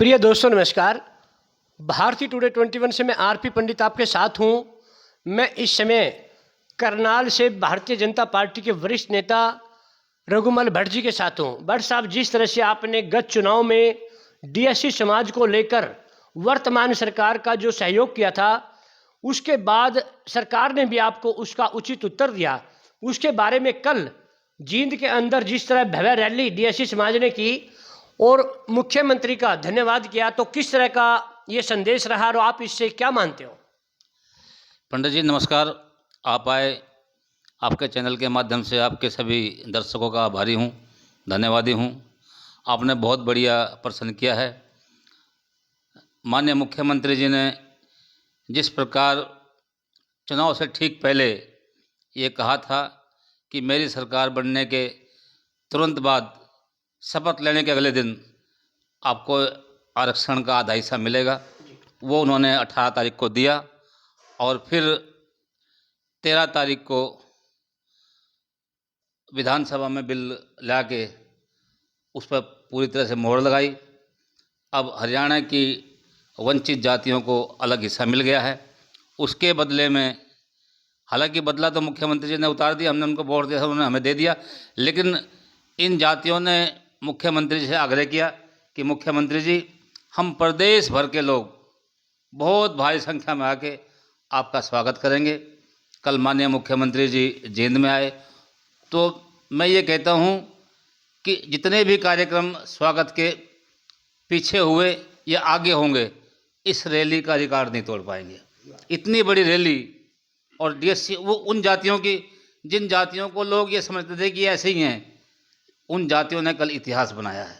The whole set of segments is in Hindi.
प्रिय दोस्तों नमस्कार। भारतीय टुडे 21 से मैं आरपी पंडित आपके साथ हूं। मैं इस समय करनाल से भारतीय जनता पार्टी के वरिष्ठ नेता रघुमल भट्ट जी के साथ हूं। भट्ट साहब, जिस तरह से आपने गत चुनाव में डीएससी समाज को लेकर वर्तमान सरकार का जो सहयोग किया था, उसके बाद सरकार ने भी आपको उसका उचित उत्तर दिया। उसके बारे में कल जींद के अंदर जिस तरह भव्य रैली डीएससी समाज ने की और मुख्यमंत्री का धन्यवाद किया, तो किस तरह का ये संदेश रहा और आप इससे क्या मानते हो? पंडित जी नमस्कार। आप आए, आपके चैनल के माध्यम से आपके सभी दर्शकों का आभारी हूँ, धन्यवादी हूँ। आपने बहुत बढ़िया प्रश्न किया है। माननीय मुख्यमंत्री जी ने जिस प्रकार चुनाव से ठीक पहले ये कहा था कि मेरी सरकार बनने के तुरंत बाद शपथ लेने के अगले दिन आपको आरक्षण का आधा हिस्सा मिलेगा, वो उन्होंने 18 तारीख को दिया और फिर 13 तारीख को विधानसभा में बिल ला के उस पर पूरी तरह से मोहर लगाई। अब हरियाणा की वंचित जातियों को अलग हिस्सा मिल गया है। उसके बदले में, हालांकि बदला तो मुख्यमंत्री जी ने उतार दिया, हमने उनको वोट दिया था, उन्होंने हमें दे दिया, लेकिन इन जातियों ने मुख्यमंत्री जी से आग्रह किया कि मुख्यमंत्री जी, हम प्रदेश भर के लोग बहुत भारी संख्या में आके आपका स्वागत करेंगे। कल माननीय मुख्यमंत्री जी जींद में आए, तो मैं ये कहता हूँ कि जितने भी कार्यक्रम स्वागत के पीछे हुए या आगे होंगे, इस रैली का रिकॉर्ड नहीं तोड़ पाएंगे। इतनी बड़ी रैली, और डीएससी वो उन जातियों की जिन जातियों को लोग ये समझते थे कि ऐसे ही हैं, उन जातियों ने कल इतिहास बनाया है।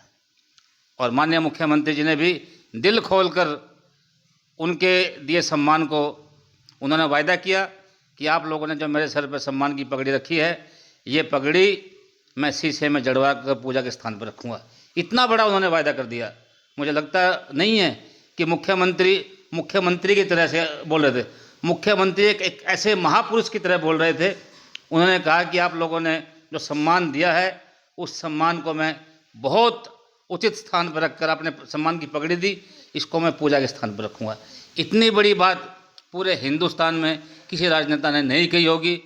और माननीय मुख्यमंत्री जी ने भी दिल खोलकर उनके दिए सम्मान को उन्होंने वायदा किया कि आप लोगों ने जो मेरे सर पर सम्मान की पगड़ी रखी है, ये पगड़ी मैं शीशे में जड़वा कर पूजा के स्थान पर रखूँगा। इतना बड़ा उन्होंने वायदा कर दिया। मुझे लगता नहीं है कि मुख्यमंत्री की तरह से बोल रहे थे। मुख्यमंत्री एक ऐसे महापुरुष की तरह बोल रहे थे। उन्होंने कहा कि आप लोगों ने जो सम्मान दिया है, उस सम्मान को मैं बहुत उचित स्थान पर रखकर, आपने सम्मान की पगड़ी दी, इसको मैं पूजा के स्थान पर रखूँगा। इतनी बड़ी बात पूरे हिंदुस्तान में किसी राजनेता ने नहीं कही होगी।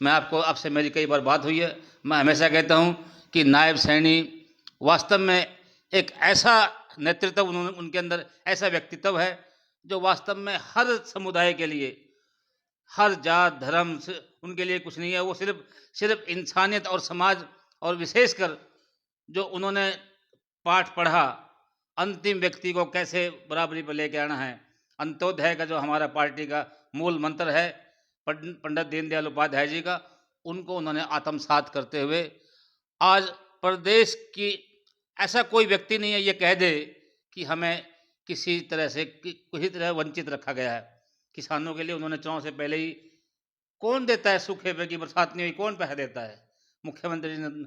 मैं आपसे मेरी कई बार बात हुई है। मैं हमेशा कहता हूँ कि नायब सैनी वास्तव में एक ऐसा नेतृत्व, उनके अंदर ऐसा व्यक्तित्व है जो वास्तव में हर समुदाय के लिए, हर जात धर्म से उनके लिए कुछ नहीं है। वो सिर्फ इंसानियत और समाज, और विशेषकर जो उन्होंने पाठ पढ़ा, अंतिम व्यक्ति को कैसे बराबरी पर लेके आना है, अंत्योदय का जो हमारा पार्टी का मूल मंत्र है पंडित दीनदयाल उपाध्याय जी का, उनको उन्होंने आत्मसात करते हुए आज प्रदेश की ऐसा कोई व्यक्ति नहीं है ये कह दे कि हमें किसी तरह वंचित रखा गया है। किसानों के लिए उन्होंने चुनाव से पहले ही, कौन देता है सूखे पे की बरसात नहीं हुई, कौन पैसा देता है? मुख्यमंत्री जी ने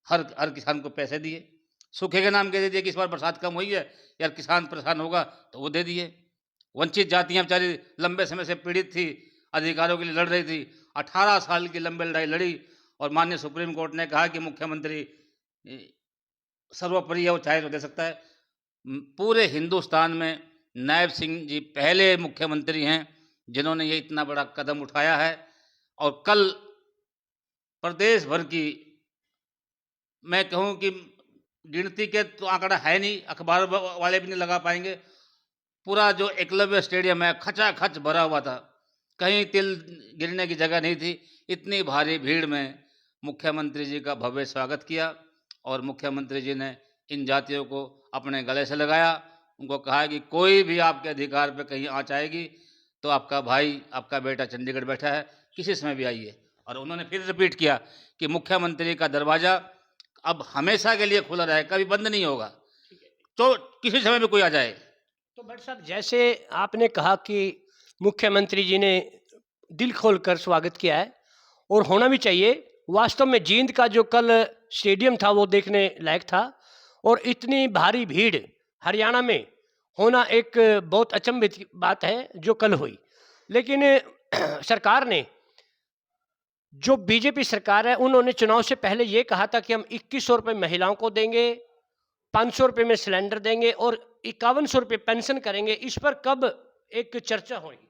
हर किसान को पैसे दिए। सूखे के नाम कह दे दिए कि इस बार बरसात कम हुई है यार, किसान परेशान होगा, तो वो दे दिए। वंचित जातियां बेचारी लंबे समय से पीड़ित थी, अधिकारों के लिए लड़ रही थी, 18 साल की लंबी लड़ाई लड़ी, और माननीय सुप्रीम कोर्ट ने कहा कि मुख्यमंत्री सर्वोपरि है, वो चाहे तो दे सकता है। पूरे हिंदुस्तान में नायब सिंह जी पहले मुख्यमंत्री हैं जिन्होंने ये इतना बड़ा कदम उठाया है। और कल प्रदेश भर की, मैं कहूँ कि गिनती के तो आंकड़ा है नहीं, अखबार वाले भी नहीं लगा पाएंगे। पूरा जो एकलव्य स्टेडियम है खचाखच भरा हुआ था, कहीं तिल गिरने की जगह नहीं थी। इतनी भारी भीड़ में मुख्यमंत्री जी का भव्य स्वागत किया, और मुख्यमंत्री जी ने इन जातियों को अपने गले से लगाया। उनको कहा कि कोई भी आपके अधिकार पे कहीं आँच आएगी तो आपका भाई, आपका बेटा चंडीगढ़ बैठा है, किसी समय भी आइए। और उन्होंने फिर रिपीट किया कि मुख्यमंत्री का दरवाज़ा अब हमेशा के लिए खुला रहे, कभी बंद नहीं होगा, तो किसी समय भी कोई आ जाए। तो भट्ट साहब, जैसे आपने कहा कि मुख्यमंत्री जी ने दिल खोलकर स्वागत किया है, और होना भी चाहिए। वास्तव में जींद का जो कल स्टेडियम था वो देखने लायक था, और इतनी भारी भीड़ हरियाणा में होना एक बहुत अचंभित की बात है जो कल हुई। लेकिन सरकार ने, जो बीजेपी सरकार है, उन्होंने चुनाव से पहले ये कहा था कि हम 2100 रुपये महिलाओं को देंगे, 500 रुपये में सिलेंडर देंगे और 5100 रुपये पेंशन करेंगे, इस पर कब एक चर्चा होगी?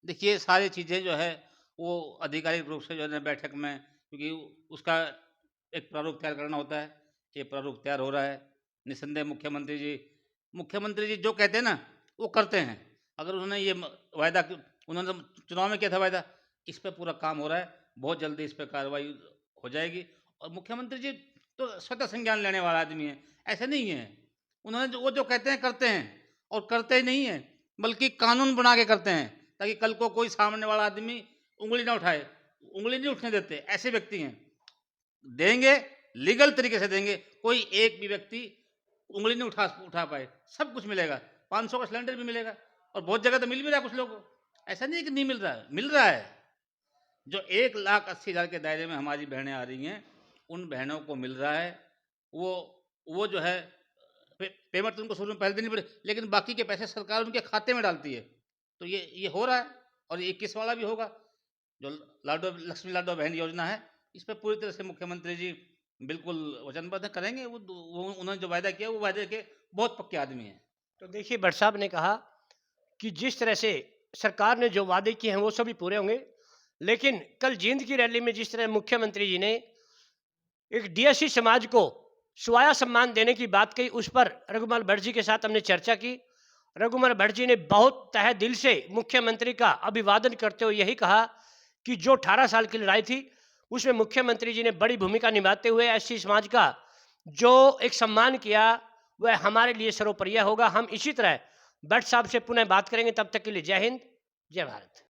देखिए, सारी चीज़ें जो है वो आधिकारिक रूप से जो है ना बैठक में, क्योंकि उसका एक प्रारूप तैयार करना होता है। ये प्रारूप तैयार हो रहा है। निस्संदेह मुख्यमंत्री जी जो कहते हैं ना, वो करते हैं। अगर उन्होंने ये वायदा, उन्होंने तो चुनाव में किया था वायदा, इस पे पूरा काम हो रहा है। बहुत जल्दी इस पे कार्रवाई हो जाएगी। और मुख्यमंत्री जी तो स्वतः संज्ञान लेने वाला आदमी है, ऐसे नहीं है। उन्होंने वो जो कहते हैं करते हैं, और करते ही नहीं है बल्कि कानून बना के करते हैं, ताकि कल को कोई सामने वाला आदमी उंगली ना उठाए। उंगली नहीं उठने देते, ऐसे व्यक्ति हैं। देंगे, लीगल तरीके से देंगे, कोई एक भी व्यक्ति उंगली नहीं उठा पाए, सब कुछ मिलेगा। 500 का सिलेंडर भी मिलेगा, और बहुत जगह तो मिल भी रहा है कुछ लोगों को। ऐसा नहीं है कि नहीं मिल रहा है, मिल रहा है। जो 1,80,000 के दायरे में हमारी बहनें आ रही हैं, उन बहनों को मिल रहा है। वो जो है पेमेंट तो उनको शुरू में पहले देनी पड़े, लेकिन बाकी के पैसे सरकार उनके खाते में डालती है। तो ये हो रहा है, और ये 21 वाला भी होगा। जो लक्ष्मी लाडो बहन योजना है, इस पर पूरी तरह से मुख्यमंत्री जी बिल्कुल वचनबद्ध करेंगे। वो उन्होंने जो वायदा किया, वो वायदे के बहुत पक्के आदमी हैं। तो देखिए, भट्ट साहब ने कहा कि जिस तरह से सरकार ने जो वादे किए हैं वो सभी पूरे होंगे, लेकिन कल जींद की रैली में जिस तरह मुख्यमंत्री जी ने एक डीएससी समाज को स्वाया सम्मान देने की बात कही, उस पर रघुमल भट्ट जी के साथ हमने चर्चा की। रघुमल भट्ट जी ने बहुत तहे दिल से मुख्यमंत्री का अभिवादन करते हुए यही कहा कि जो 18 साल की लड़ाई थी, उसमें मुख्यमंत्री जी ने बड़ी भूमिका निभाते हुए एससी समाज का जो एक सम्मान किया, वह हमारे लिए सर्वोपरि होगा। हम इसी तरह भट्ट साहब से पुनः बात करेंगे। तब तक के लिए जय हिंद, जय भारत।